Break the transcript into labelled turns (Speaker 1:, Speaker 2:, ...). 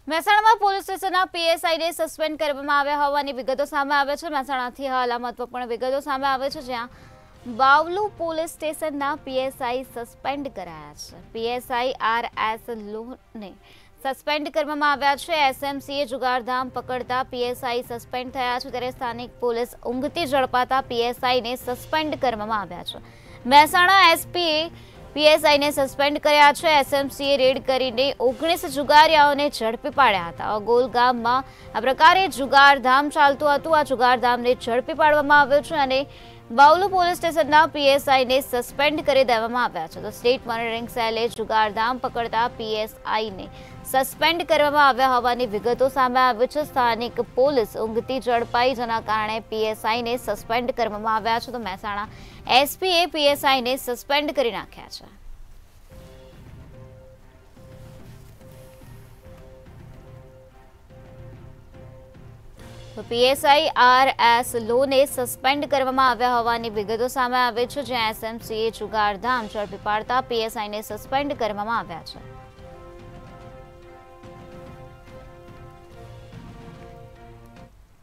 Speaker 1: મહેસાણામાં પોલીસ સ્ટેશનના પીએસઆઈને સસ્પેન્ડ કરવામાં આવ્યા હોવાની વિગતો સામે આવે છે। મહેસાણાથી હાલ મહત્વપૂર્ણ વિગતો સામે આવે છે, જ્યાં બાવલુ પોલીસ સ્ટેશનના પીએસઆઈ સસ્પેન્ડ કરાયા છે। પીએસઆઈ આર.એસ. લોને સસ્પેન્ડ કરવામાં આવ્યા છે। એસએમસીએ જુગારધામ પકડતા પીએસઆઈ સસ્પેન્ડ થયા છે, ત્યારે સ્થાનિક પોલીસ ઊંઘતી ઝડપાતા પીએસઆઈને સસ્પેન્ડ કરવામાં આવ્યા છે। મહેસાણા એસપીએ પીએસઆઈને સસ્પેન્ડ કર્યા છે। એસએમસીએ રેડ કરીને 19 જુગારિયાઓને ઝડપી પાડ્યા હતા। અગોલ ગામમાં આ પ્રકારે જુગારધામ ચાલતું હતું। આ જુગારધામને ઝડપી પાડવામાં આવ્યો છે અને બાવલુ પોલીસ સ્ટેશનના પીએસઆઈને સસ્પેન્ડ કરી દેવામાં આવ્યા છે। તો સ્ટેટ મોનિટરિંગ સેલે જુગારધામ પકડતા પીએસઆઈને સસ્પેન્ડ કરવામાં આવ્યા હોવાની વિગતો સામે આવી છે। સ્થાનિક પોલીસ ઊંઘતી ઝડપાઈ, જેના કારણે પીએસઆઈને સસ્પેન્ડ કરવામાં આવ્યા છે। તો મહેસાણા એસપીએ પીએસઆઈને સસ્પેન્ડ કરી નાખ્યા છે। તો પીએસઆઈ આર.એસ. લોને સસ્પેન્ડ કરવામાં આવ્યા હોવાની વિગતો સામે આવે છે, જ્યાં એસએમસીએ જુગારધામ ઝડપી પાડતા પીએસઆઈને સસ્પેન્ડ કરવામાં આવ્યા છે।